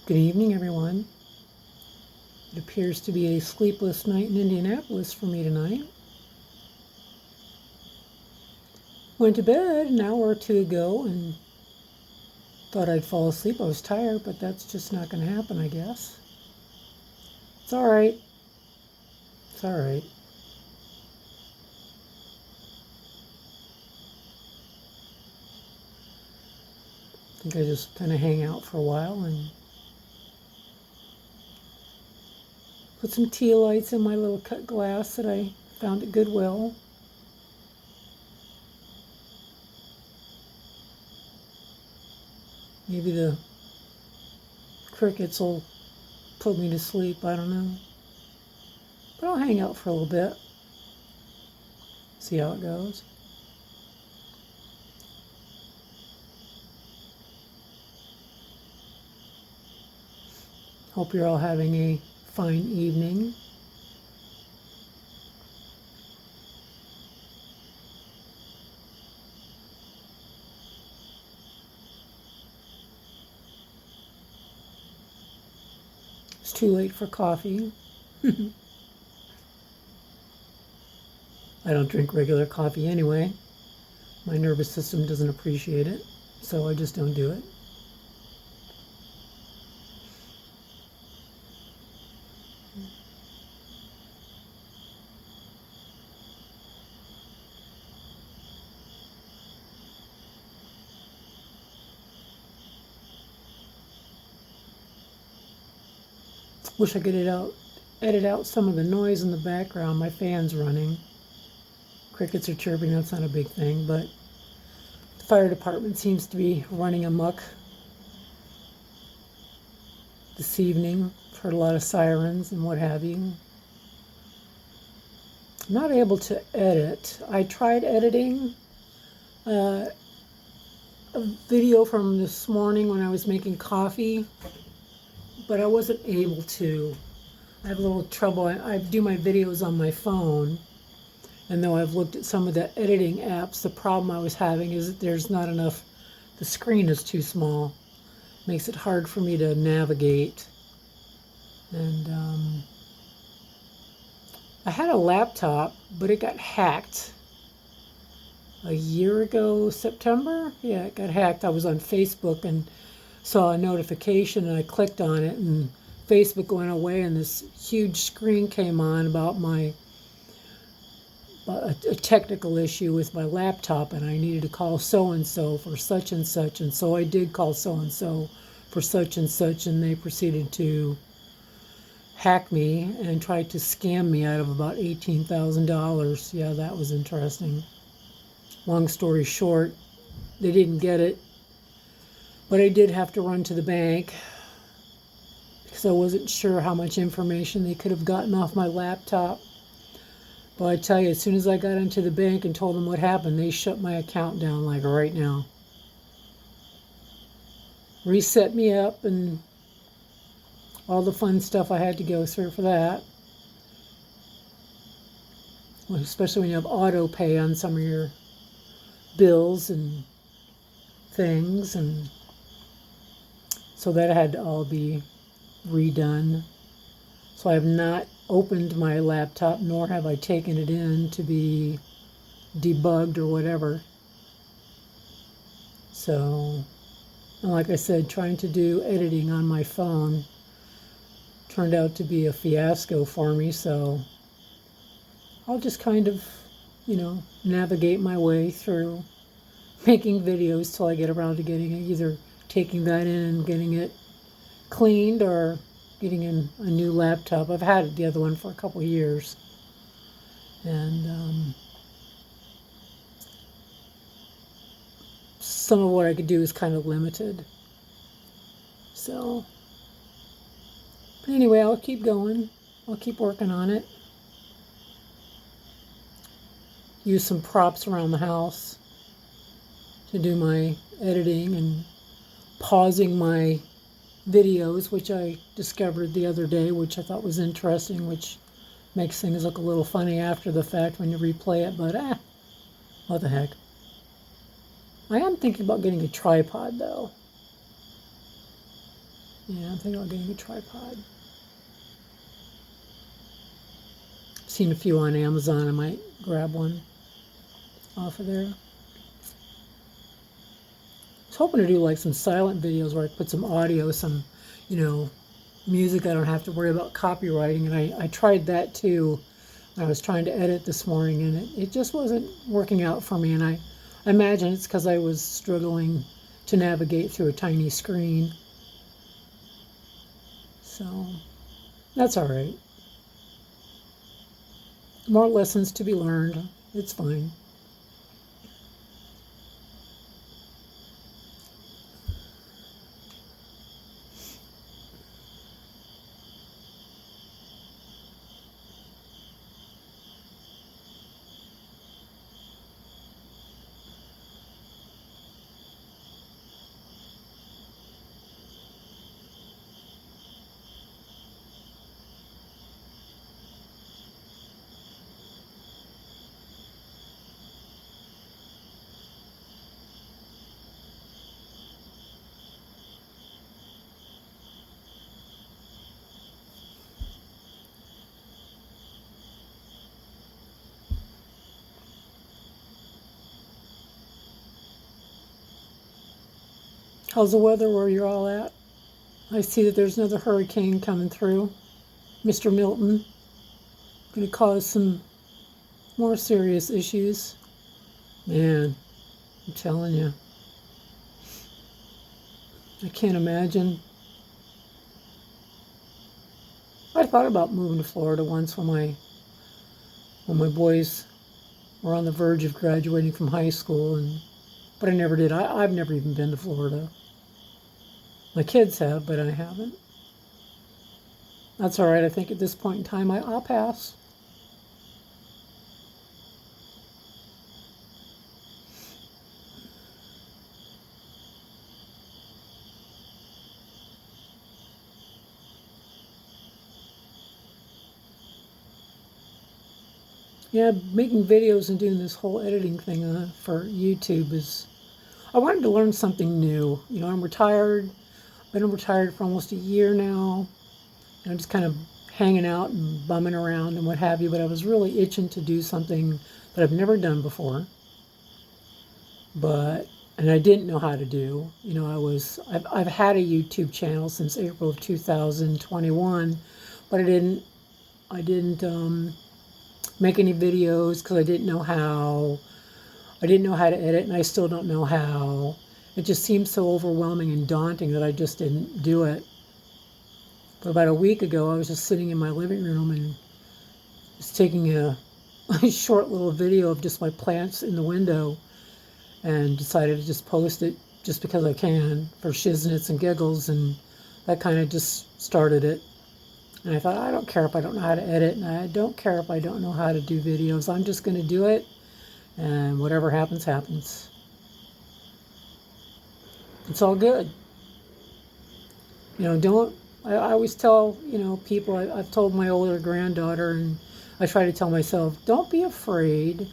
Good evening, everyone. It appears to be a sleepless night in Indianapolis for me tonight. Went to bed an hour or two ago and thought I'd fall asleep. I was tired, but that's just not going to happen, I guess. It's all right. It's all right. I think I just kind of hang out for a while and put some tea lights in my little cut glass that I found at Goodwill. Maybe the crickets will put me to sleep, I don't know. But I'll hang out for a little bit. See how it goes. Hope you're all having a fine evening. It's too late for coffee. I don't drink regular coffee anyway. My nervous system doesn't appreciate it, so I just don't do it. Wish I could edit out some of the noise in the background. My fan's running. Crickets are chirping, that's not a big thing, but the fire department seems to be running amok this evening. I've heard a lot of sirens and what have you. I'm not able to edit. I tried editing a video from this morning when I was making coffee, but I wasn't able to. I have a little trouble. I do my videos on my phone, and though I've looked at some of the editing apps, the problem I was having is that there's not enough, the screen is too small. Makes it hard for me to navigate. And I had a laptop, but it got hacked a year ago, September? Yeah, it got hacked. I was on Facebook and saw a notification, and I clicked on it, and Facebook went away, and this huge screen came on about a technical issue with my laptop, and I needed to call so-and-so for such and such, and so I did call so-and-so for such and such, and they proceeded to hack me and tried to scam me out of about $18,000. Yeah, that was interesting. Long story short, they didn't get it, but I did have to run to the bank because I wasn't sure how much information they could have gotten off my laptop. But I tell you, as soon as I got into the bank and told them what happened, they shut my account down like right now. Reset me up and all the fun stuff I had to go through for that. Well, especially when you have auto pay on some of your bills and things, and so that had to all be redone. So I have not opened my laptop, nor have I taken it in to be debugged or whatever. So, and like I said, trying to do editing on my phone turned out to be a fiasco for me, so I'll just kind of, navigate my way through making videos till I get around to getting it, either taking that in and getting it cleaned or getting in a new laptop. I've had the other one for a couple of years, and some of what I could do is kind of limited. So, but anyway, I'll keep going. I'll keep working on it. Use some props around the house to do my editing and pausing my videos, which I discovered the other day, which I thought was interesting, which makes things look a little funny after the fact when you replay it, but what the heck. I am thinking about getting a tripod, though. Yeah, I'm thinking about getting a tripod. Seen a few on Amazon. I might grab one off of there. I was hoping to do like some silent videos where I put some audio, some, music I don't have to worry about copywriting. And I tried that too. I was trying to edit this morning and it just wasn't working out for me. And I imagine it's because I was struggling to navigate through a tiny screen. So that's all right. More lessons to be learned. It's fine. How's the weather where you're all at? I see that there's another hurricane coming through. Mr. Milton. Going to cause some more serious issues. Man, I'm telling you. I can't imagine. I thought about moving to Florida once when my boys were on the verge of graduating from high school, but I never did. I've never even been to Florida. My kids have, but I haven't. That's all right. I think at this point in time, I'll pass. Yeah, making videos and doing this whole editing thing for YouTube I wanted to learn something new. I'm retired. Been retired for almost a year now. And I'm just kind of hanging out and bumming around and what have you. But I was really itching to do something that I've never done before. And I didn't know how to do. I've had a YouTube channel since April of 2021, but I didn't make any videos because I didn't know how. I didn't know how to edit, and I still don't know how. It just seemed so overwhelming and daunting that I just didn't do it. But about a week ago, I was just sitting in my living room and just taking a short little video of just my plants in the window and decided to just post it just because I can for shiznits and giggles, and that kind of just started it. And I thought, I don't care if I don't know how to edit, and I don't care if I don't know how to do videos. I'm just going to do it, and whatever happens, happens. It's all good. I always tell, people, I've told my older granddaughter, and I try to tell myself, don't be afraid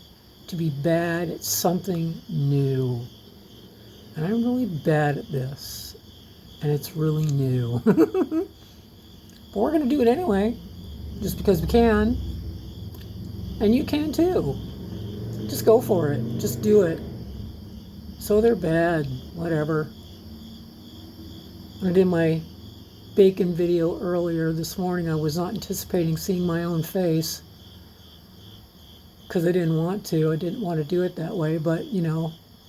to be bad at something new. And I'm really bad at this, and it's really new. But we're going to do it anyway, just because we can. And you can too. Just go for it. Just do it. So they're bad. Whatever. I did my bacon video earlier this morning. I was not anticipating seeing my own face because I didn't want to. I didn't want to do it that way. But,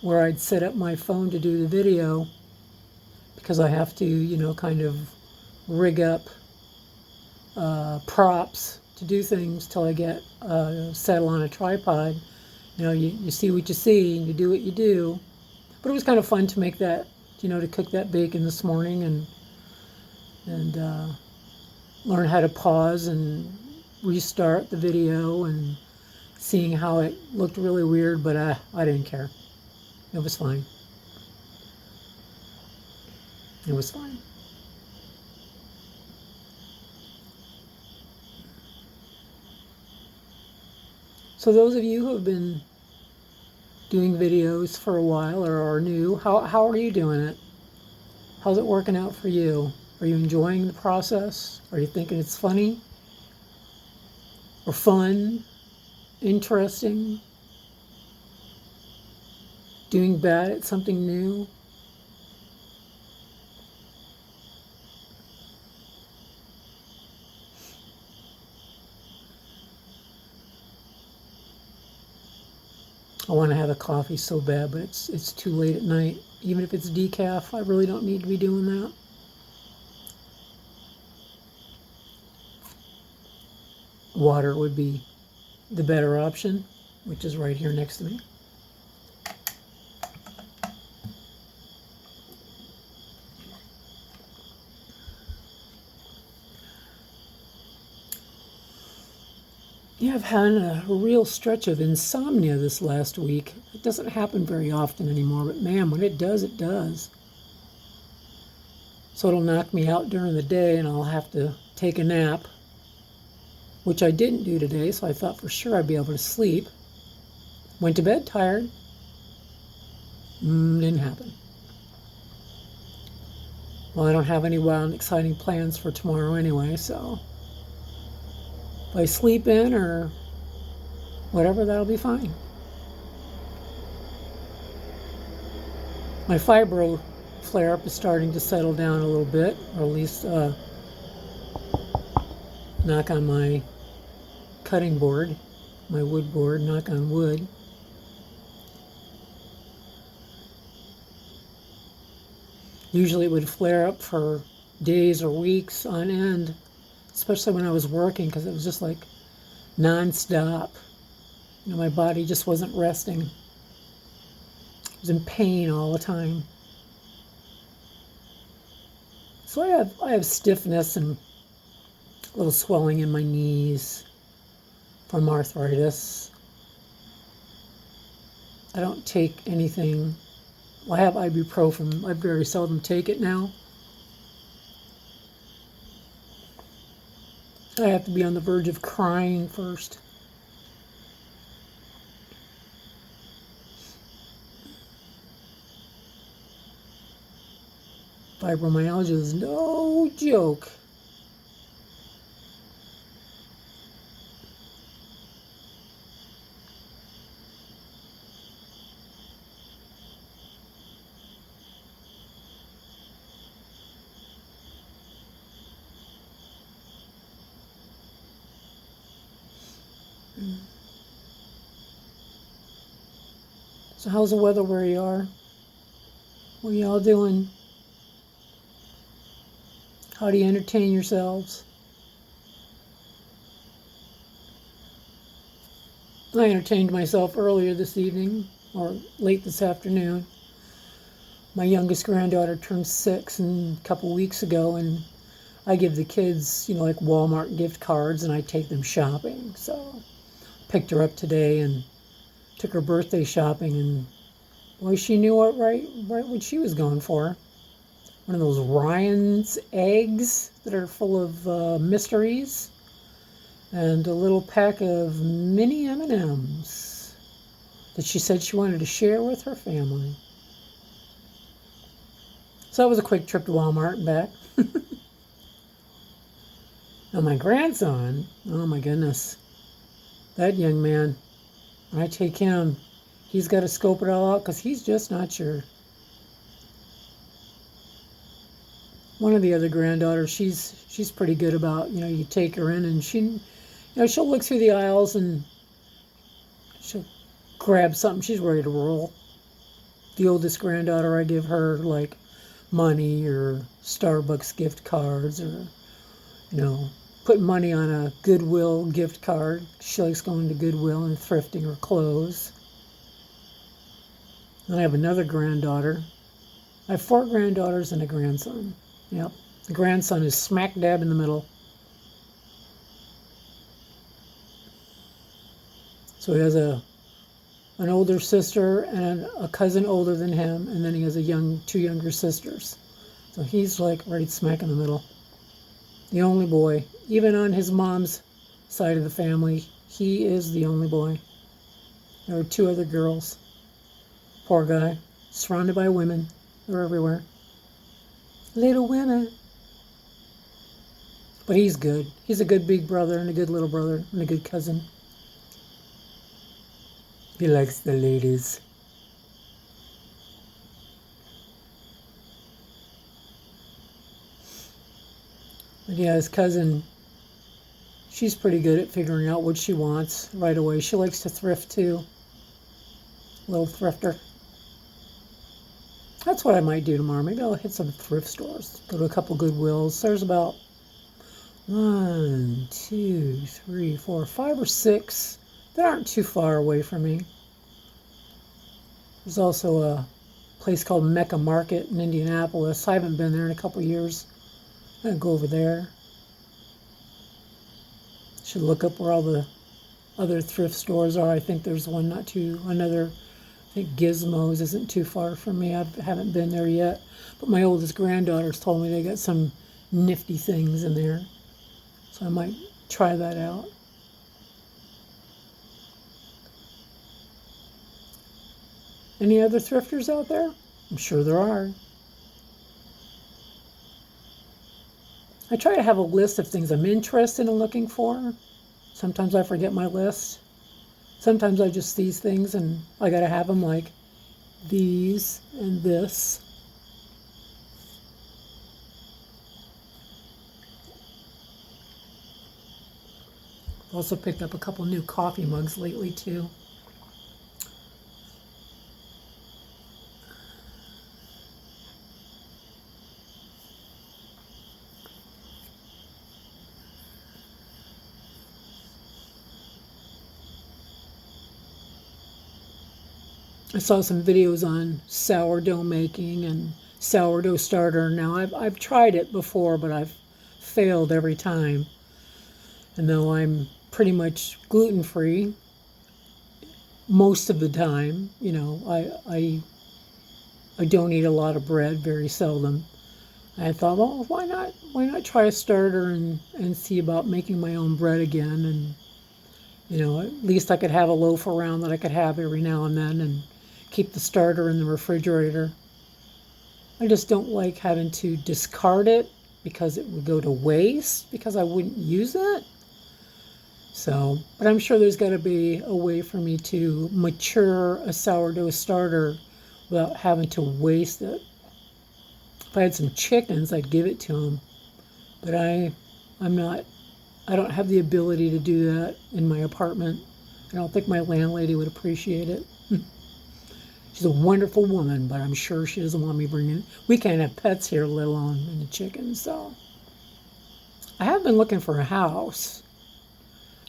where I'd set up my phone to do the video because I have to, kind of rig up props to do things till I get settle on a tripod. You see what you see and you do what you do. But it was kind of fun to make that, to cook that bacon this morning and learn how to pause and restart the video and seeing how it looked really weird, but I didn't care. It was fine. It was fine. So those of you who have been doing videos for a while or are new, how are you doing it? How's it working out for you? Are you enjoying the process? Are you thinking it's funny or fun, interesting, doing bad at something new? I want to have a coffee so bad, but it's too late at night. Even if it's decaf, I really don't need to be doing that. Water would be the better option, which is right here next to me. Yeah, I've had a real stretch of insomnia this last week. It doesn't happen very often anymore, but man, when it does, it does. So it'll knock me out during the day and I'll have to take a nap, which I didn't do today, so I thought for sure I'd be able to sleep. Went to bed tired. Didn't happen. Well, I don't have any wild and exciting plans for tomorrow anyway, so if I sleep in or whatever, that'll be fine. My fibro flare-up is starting to settle down a little bit, or at least knock on my cutting board, my wood board, knock on wood. Usually it would flare up for days or weeks on end, especially when I was working, because it was just like non-stop. You know, my body just wasn't resting. I was in pain all the time. So I have stiffness and a little swelling in my knees from arthritis. I don't take anything. Well, I have ibuprofen. I very seldom take it now. I have to be on the verge of crying first. Fibromyalgia is no joke. So how's the weather where you are? What are y'all doing? How do you entertain yourselves? I entertained myself earlier this evening, or late this afternoon. My youngest granddaughter turned 6 a couple weeks ago, and I give the kids, like Walmart gift cards, and I take them shopping. So picked her up today and took her birthday shopping, and boy, she knew right what she was going for. One of those Ryan's eggs that are full of mysteries, and a little pack of mini M&Ms that she said she wanted to share with her family. So that was a quick trip to Walmart and back. Now my grandson, oh my goodness, that young man, when I take him, he's got to scope it all out because he's just not sure. One of the other granddaughters, she's pretty good about, you take her in and she'll look through the aisles and she'll grab something. She's ready to roll. The oldest granddaughter, I give her like money or Starbucks gift cards or, put money on a Goodwill gift card. She likes going to Goodwill and thrifting her clothes. Then I have another granddaughter. I have 4 granddaughters and a grandson. Yep. The grandson is smack dab in the middle. So he has an older sister and a cousin older than him, and then he has 2 younger sisters. So he's like right smack in the middle. The only boy. Even on his mom's side of the family, he is the only boy. There are 2 other girls. Poor guy. Surrounded by women. They're everywhere. Little women. But he's good. He's a good big brother and a good little brother and a good cousin. He likes the ladies. But yeah, his cousin, she's pretty good at figuring out what she wants right away. She likes to thrift too. Little thrifter. That's what I might do tomorrow. Maybe I'll hit some thrift stores. Go to a couple Goodwills. There's about 1, 2, 3, 4, 5 or 6 that aren't too far away from me. There's also a place called Mecca Market in Indianapolis. I haven't been there in a couple years. I'm gonna go over there. Should look up where all the other thrift stores are. I think there's one another. I think Gizmos isn't too far from me. I haven't been there yet. But my oldest granddaughter's told me they got some nifty things in there. So I might try that out. Any other thrifters out there? I'm sure there are. I try to have a list of things I'm interested in looking for. Sometimes I forget my list. Sometimes I just see things and I gotta have them, like these and this. I've also picked up a couple new coffee mugs lately too. I saw some videos on sourdough making and sourdough starter. Now I've tried it before, but I've failed every time. And though I'm pretty much gluten free most of the time, I don't eat a lot of bread, very seldom. I thought, well, why not try a starter and see about making my own bread again, and at least I could have a loaf around that I could have every now and then and keep the starter in the refrigerator. I just don't like having to discard it because it would go to waste because I wouldn't use it. So, but I'm sure there's got to be a way for me to mature a sourdough starter without having to waste it. If I had some chickens, I'd give it to them. But I don't have the ability to do that in my apartment. I don't think my landlady would appreciate it. She's a wonderful woman, but I'm sure she doesn't want me bringing. We can't have pets here, let alone any chickens. So I have been looking for a house.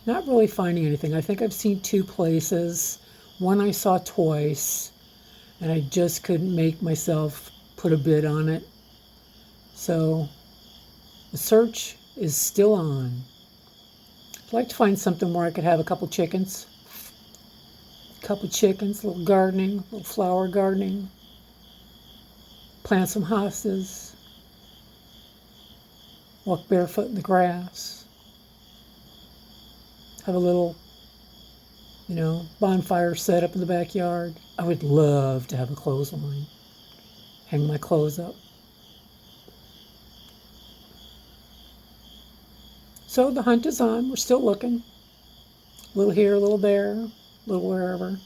Not really finding anything. I think I've seen 2 places. One I saw twice, and I just couldn't make myself put a bid on it. So the search is still on. I'd like to find something where I could have a couple chickens. Little gardening, little flower gardening. Plant some hostas. Walk barefoot in the grass. Have a little, bonfire set up in the backyard. I would love to have a clothesline. Hang my clothes up. So the hunt is on. We're still looking. A little here, a little there, a little wherever.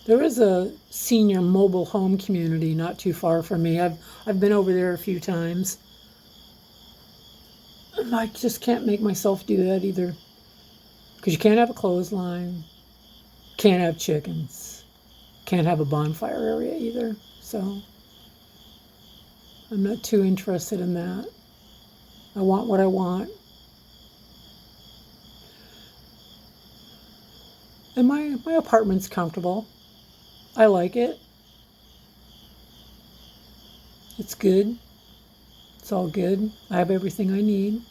There is a senior mobile home community not too far from me. I've been over there a few times. I just can't make myself do that either. Because you can't have a clothesline, can't have chickens, can't have a bonfire area either. So I'm not too interested in that. I want what I want. And my apartment's comfortable. I like it. It's good. It's all good. I have everything I need.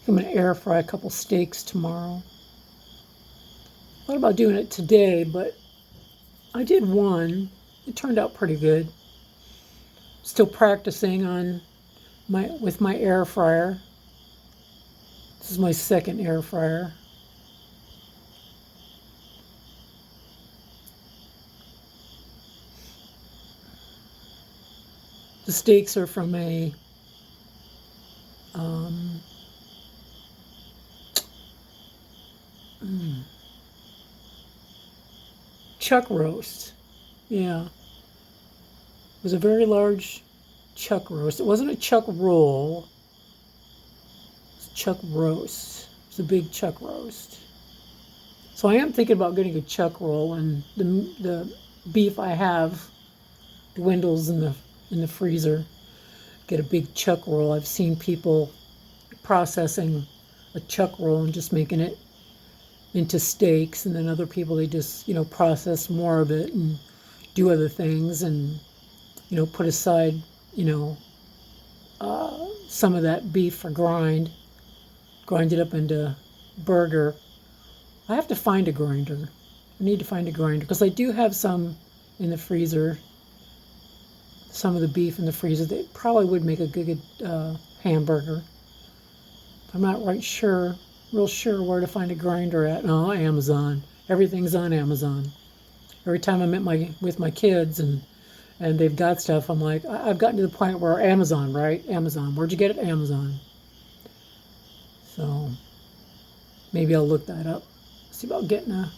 I'm going to air fry a couple steaks tomorrow. I thought about doing it today, but I did one. It turned out pretty good. Still practicing on with my air fryer. This is my second air fryer. The steaks are from a chuck roast. Yeah. It was a very large chuck roast. It wasn't a chuck roll. It was chuck roast. It was a big chuck roast. So I am thinking about getting a chuck roll, and the beef I have dwindles in the freezer. Get a big chuck roll. I've seen people processing a chuck roll and just making it into steaks, and then other people, they just process more of it and do other things, and put aside some of that beef for grind it up into burger. I have to find a grinder. I need to find a grinder because I do have some in the freezer. Some of the beef in the freezer that probably would make a good hamburger. I'm not real sure where to find a grinder at. No, Amazon. Everything's on Amazon. Every time I'm with my kids and they've got stuff, I'm like, I've gotten to the point where Amazon, right? Amazon. Where'd you get it? Amazon. So maybe I'll look that up. See about getting a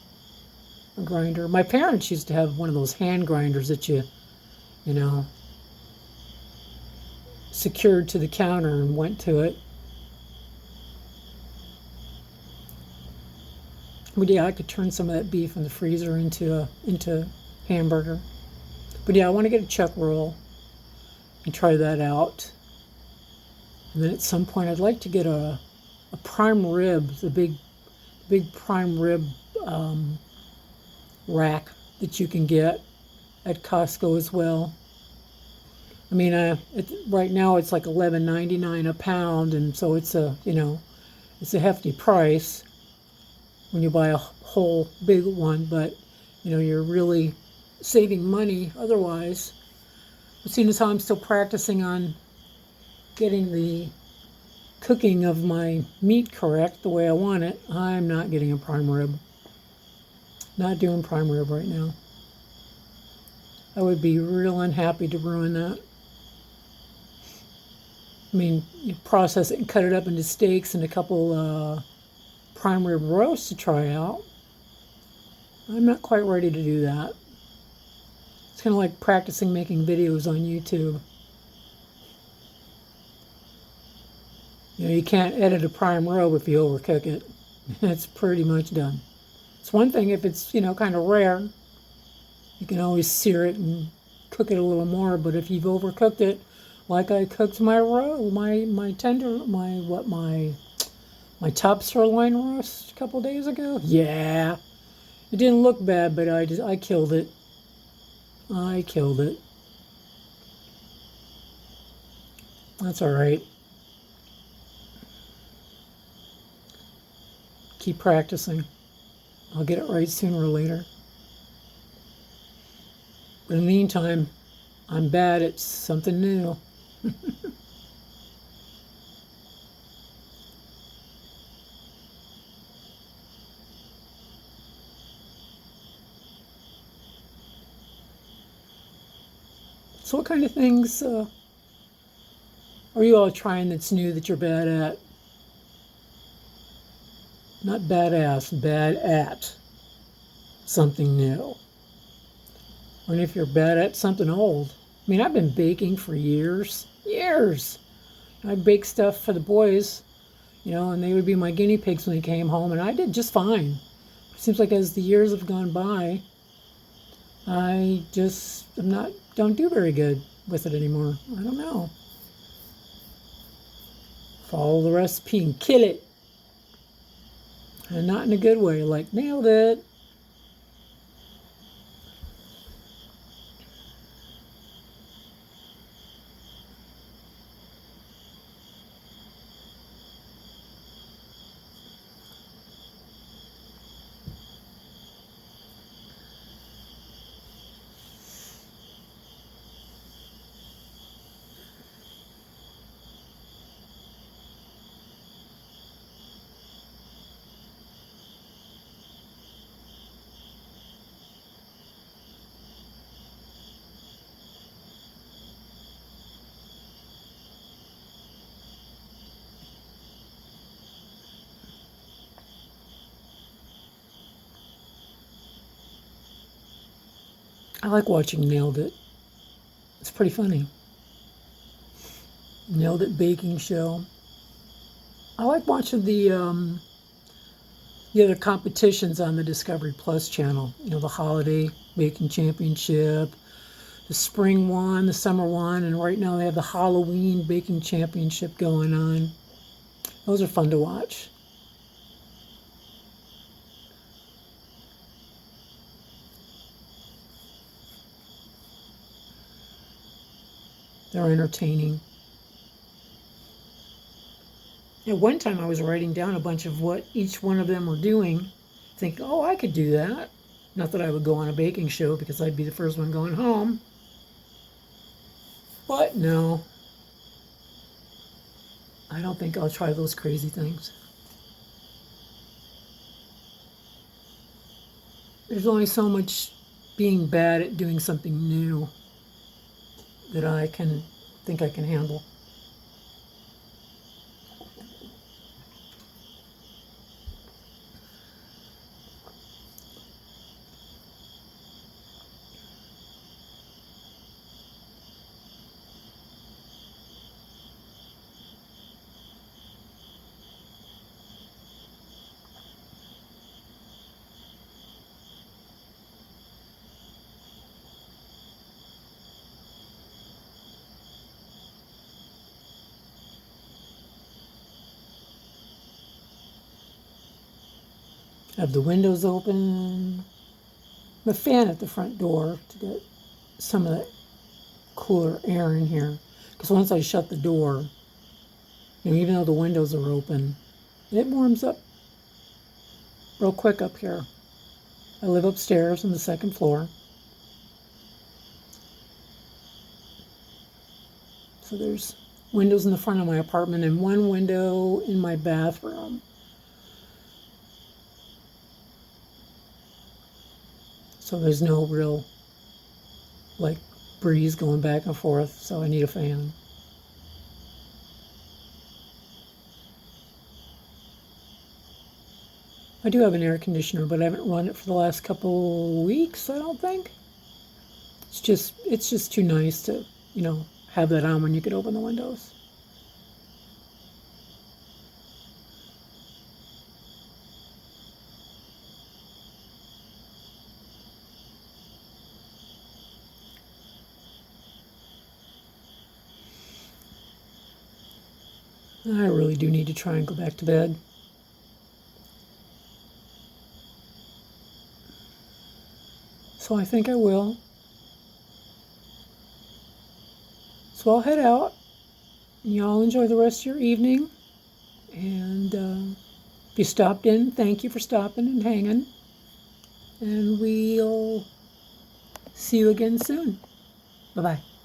grinder. My parents used to have one of those hand grinders that you secured to the counter and went to it. But yeah, I could turn some of that beef in the freezer into hamburger. But yeah, I want to get a chuck roll and try that out. And then at some point, I'd like to get a prime rib, the big prime rib rack that you can get at Costco as well. I mean, right now it's like $11.99 a pound, and so it's it's a hefty price when you buy a whole big one, but you're really saving money otherwise. But seeing as how I'm still practicing on getting the cooking of my meat correct the way I want it, I'm not getting a prime rib. Not doing prime rib right now. I would be real unhappy to ruin that. I mean, you process it and cut it up into steaks and a couple prime rib roasts to try out. I'm not quite ready to do that. It's kind of like practicing making videos on YouTube. You can't edit a prime rib if you overcook it. It's pretty much done. It's one thing if it's, kind of rare. You can always sear it and cook it a little more, but if you've overcooked it, like I cooked my top sirloin roast a couple days ago. Yeah, it didn't look bad, but I killed it. I killed it. That's all right. Keep practicing. I'll get it right sooner or later. But in the meantime, I'm bad at something new. So what kind of things are you all trying that's new that you're bad at? Not badass, bad at something new. And if you're bad at something old. I mean, I've been baking for years. I bake stuff for the boys, and they would be my guinea pigs when they came home, and I did just fine. It seems like as the years have gone by, I just don't do very good with it anymore. I don't know. Follow the recipe and kill it. And not in a good way, like nailed it. I like watching Nailed It. It's pretty funny. Nailed It baking show. I like watching the other competitions on the Discovery Plus channel. You know, the holiday baking championship, the spring one, the summer one, and right now they have the Halloween baking championship going on. Those are fun to watch. They're entertaining. At one time, I was writing down a bunch of what each one of them were doing, thinking, oh, I could do that. Not that I would go on a baking show because I'd be the first one going home. But no, I don't think I'll try those crazy things. There's only so much being bad at doing something new that I think I can handle. Have the windows open, the fan at the front door to get some of that cooler air in here. Because once I shut the door, you know, even though the windows are open, it warms up real quick up here. I live upstairs on the second floor. So there's windows in the front of my apartment and one window in my bathroom. So there's no real, like, breeze going back and forth, so I need a fan. I do have an air conditioner, but I haven't run it for the last couple weeks, I don't think. It's just too nice to, you know, have that on when you can open the windows. I really do need to try and go back to bed. So I think I will. So I'll head out. Y'all enjoy the rest of your evening. And if you stopped in, thank you for stopping and hanging. And we'll see you again soon. Bye-bye.